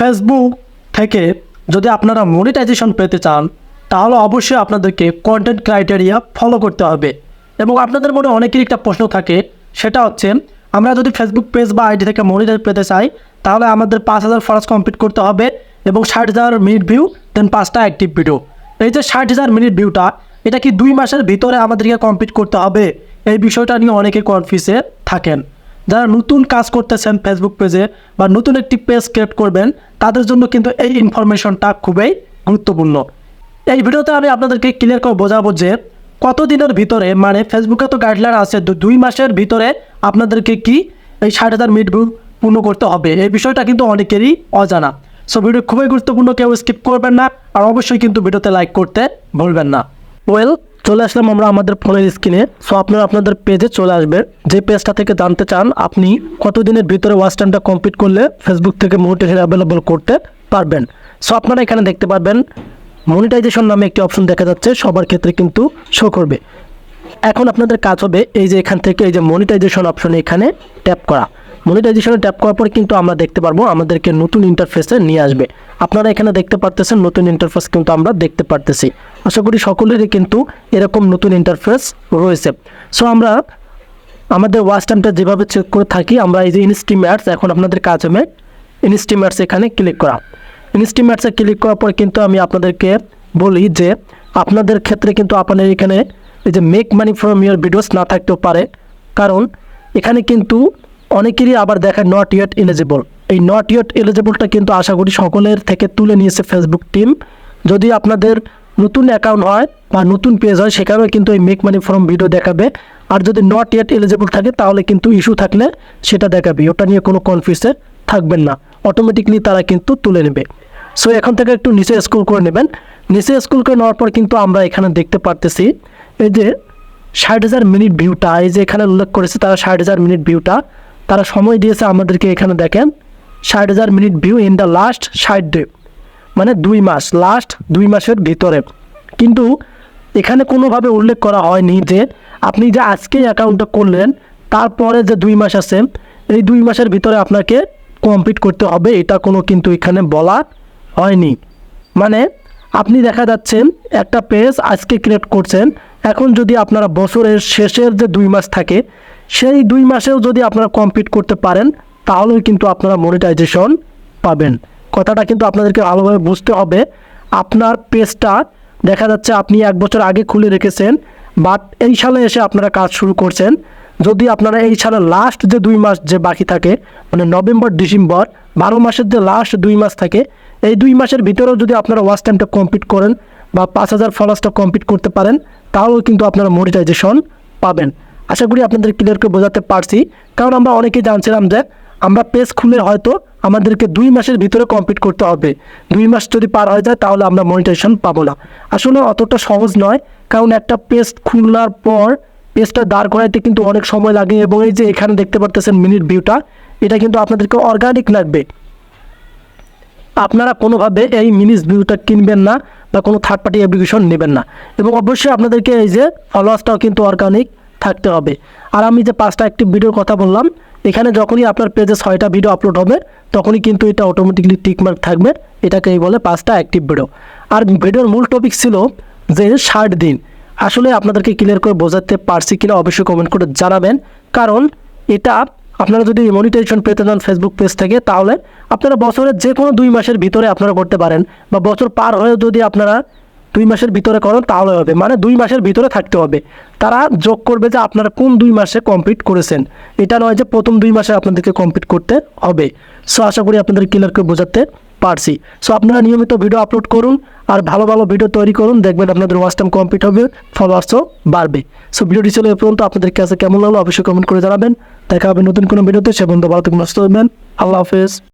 Facebook থেকে যদি আপনারা মনিটাইজেশন পেতে চান তাহলে অবশ্যই আপনাদেরকে কন্টেন্ট ক্রাইটেরিয়া ফলো করতে হবে। এবং আপনাদের মনে অনেকেরই একটা প্রশ্ন থাকে, সেটা হচ্ছে আমরা যদি ফেসবুক পেজ বা আইডি থেকে মনিটাইজ পেতে চাই তাহলে আমাদের 5,000 ফলোয়ার্স কমপ্লিট করতে হবে এবং 60,000 মিনিট ভিউ, দেন 5টা অ্যাক্টিভ ভিডিও। এই যে 60,000 মিনিট ভিউটা, এটা কি 2 মাসের ভিতরে আমাদেরকে কমপ্লিট করতে হবে? এই বিষয়টা নিয়ে অনেকে কনফিউজে থাকেন। যারা নতুন কাজ করতেছেন ফেসবুক পেজে বা নতুন একটি পেজ ক্রিয়েট করবেন, তাদের জন্য কিন্তু এই ইনফরমেশনটা খুবই গুরুত্বপূর্ণ। এই ভিডিওতে আমি আপনাদেরকে ক্লিয়ার করে বোঝাবো যে কত দিনের ভিতরে, মানে ফেসবুকে তো গাইডলাইন আছে 2 মাসের ভিতরে আপনাদেরকে কি এই 60,000 মিনিট ভিউ পূর্ণ করতে হবে। এই বিষয়টা কিন্তু অনেকেরই অজানা। সো ভিডিও খুবই গুরুত্বপূর্ণ, কেউ স্কিপ করবেন না, আর অবশ্যই কিন্তু ভিডিওতে লাইক করতে ভুলবেন না। চলে আসলাম আমরা আমাদের ফোনের স্ক্রিনে। সো আপনারা আপনাদের পেজে চলে আসবেন। যে পেজটা থেকে জানতে চান আপনি কতদিনের ভিতরে ওয়াচ টাইমটা কমপ্লিট করলে ফেসবুক থেকে মনিটাইজেশন অ্যাভেলেবল করতে পারবেন। সো আপনারা এখানে দেখতে পারবেন মনিটাইজেশন নামে একটি অপশন দেখা যাচ্ছে, সবার ক্ষেত্রে কিন্তু শো করবে। এখন আপনাদের কাজ হবে এই যে এখান থেকে এই যে মনিটাইজেশন অপশনে এখানে ট্যাপ করা। মনিটাইজেশনে ট্যাপ করার পর কিন্তু আমরা দেখতে পারবো আমাদেরকে নতুন ইন্টারফেসে নিয়ে আসবে। আপনারা এখানে দেখতে পারতেছেন নতুন ইন্টারফেস কিন্তু আমরা দেখতে পারতেছি। আশা করি সকলেরই কিন্তু এরকম নতুন ইন্টারফেস রয়েছে। সো আমরা আমাদের ওয়াচ টাইমটা যেভাবে চেক করে থাকি, আমরা এই যে ইনস্টিমেটস, এখন আপনাদের কাজ হবে ইনস্টিমেটস এখানে ক্লিক করা। ইনস্টিমেটসে ক্লিক করার পর কিন্তু আমি আপনাদেরকে বলি যে আপনাদের ক্ষেত্রে কিন্তু আপনাদের এখানে এই যে make money from your videos না থাকতেও পারে, কারণ এখানে কিন্তু অনেকেরই আবার দেখায় নট ইয়েট এলিজিবল। এই নট ইয়েট এলিজিবলটা কিন্তু আশা করি সকলের থেকে তুলে নিয়েছে ফেসবুক টিম। যদি আপনাদের নতুন অ্যাকাউন্ট হয় বা নতুন পেজ হয় সেখানেও কিন্তু এই মেক মানি ফ্রম ভিডিও দেখাবে। আর যদি নট ইয়েট এলিজিবল থাকে তাহলে কিন্তু ইস্যু থাকলে সেটা দেখাবে। ওটা নিয়ে কোনো কনফিউজে থাকবেন না, অটোমেটিকলি তারা কিন্তু তুলে নেবে। সো এখন থেকে একটু নিচে স্ক্রল করে নেবেন। নিচে স্ক্রল করে নেওয়ার পর কিন্তু আমরা এখানে দেখতে পারতেছি এই যে 60,000 মিনিট ভিউটা, এই যে এখানে উল্লেখ করেছে তারা 60,000 মিনিট ভিউটা তারা সময় দিয়েছে আমাদেরকে। এখানে দেখেন 60,000 minute view in the last 60 day, মানে 2 মাস, লাস্ট 2 মাসের ভিতরে। কিন্তু এখানে কোনোভাবে উল্লেখ করা হয়নি যে আপনি যে আজকে অ্যাকাউন্টটা করলেন তারপরে যে 2 মাস আছে এই 2 মাসের ভিতরে আপনাকে কমপ্লিট করতে হবে, এটা কোনো কিন্তু এখানে বলা হয়নি। মানে আপনি দেখা যাচ্ছেন একটা পেজ আজকে ক্রিয়েট করছেন, এখন যদি আপনারা বছরের শেষের যে 2 মাস থাকে সেই 2 মাসেও যদি আপনারা কমপ্লিট করতে পারেন তাহলেও কিন্তু আপনারা মনিটাইজেশন পাবেন। কথাটা কিন্তু আপনাদেরকে ভালোভাবে বুঝতে হবে। আপনার পেজটা দেখা যাচ্ছে আপনি 1 বছর আগে খুলে রেখেছেন, বাট এই সালে এসে আপনারা কাজ শুরু করছেন। যদি আপনারা এই সালে লাস্ট যে 2 মাস যে বাকি থাকে, মানে নভেম্বর ডিসেম্বর 12 মাসের যে লাস্ট 2 মাস থাকে, এই 2 মাসের ভিতরেও যদি আপনারা ওয়াচ টাইমটা কমপ্লিট করেন বা 5,000 ফলোয়ার্সটা কমপ্লিট করতে পারেন তাহলেও কিন্তু আপনারা মনিটাইজেশন পাবেন। আশা করি আপনাদের ক্লিয়ার করে বোঝাতে পারছি, কারণ আমরা অনেকেই জানছিলাম যে আমরা পেজ খুলে হয়তো আমাদেরকে 2 মাসের ভিতরে কমপ্লিট করতে হবে, 2 মাস যদি পার হয়ে যায় তাহলে আমরা মনিটাইজেশন পাবো না। আসলে অতটা সহজ নয়, কারণ একটা পেজ খোলার পর পেজটা দাঁড় করাইতে কিন্তু অনেক সময় লাগে। এবং এই যে এখানে দেখতে পারতেছেন মিনিট ভিউটা, এটা কিন্তু আপনাদেরকে অর্গানিক লাগবে। আপনারা কোনোভাবে এই মিনিট ভিউটা কিনবেন না বা কোনো থার্ড পার্টি অ্যাপ্লিকেশন নেবেন না। এবং অবশ্যই আপনাদেরকে এই যে ফলোয়ার্সটাও কিন্তু অর্গানিক থাকতে হবে। আর আমি যে 5টা অ্যাক্টিভ ভিডিওর কথা বললাম, এখানে যখনই আপনার পেজে 6টা ভিডিও আপলোড হবে তখনই কিন্তু এটা অটোমেটিকলি টিকমার্ক থাকবে। এটাকেই বলে 5টা অ্যাক্টিভ ভিডিও। আর ভিডিওর মূল টপিক ছিল যে 60 দিন। আসলে আপনাদেরকে ক্লিয়ার করে বোঝাতে পারছি কিনা অবশ্যই কমেন্ট করে জানাবেন, কারণ এটা আপনারা যদি মনিটাইজেশন পেতে চান ফেসবুক পেজ থেকে তাহলে আপনারা বছরের যে কোনো 2 মাসের ভিতরে আপনারা করতে পারেন, বা বছর পার হয়ে যদি আপনারা 2 মাসের ভিতরে করেন তাহলে হবে, মানে 2 মাসের ভিতরে থাকতে হবে। তারা যোগ করবে যে আপনারা কোন 2 মাসে কমপ্লিট করেছেন, এটা নয় যে প্রথম 2 মাসে আপনাদেরকে কমপ্লিট করতে হবে। সো আশা করি আপনাদের ক্লিয়ার করে বোঝাতে পারছি। সো আপনারা নিয়মিত ভিডিও আপলোড করুন আর ভালো ভালো ভিডিও তৈরি করুন, দেখবেন আপনাদের ওয়াচ টাইম কমপ্লিট হবে, ফলোয়ার্সও বাড়বে। সো ভিডিওটি ছিল এ পর্যন্ত। আপনাদের কাছে কেমন লাগলো অবশ্যই কমেন্ট করে জানাবেন। দেখা হবে নতুন কোনো ভিডিওতে। সে পর্যন্ত ভালো থাকুন, সুস্থ থাকবেন। আল্লাহ হাফেজ।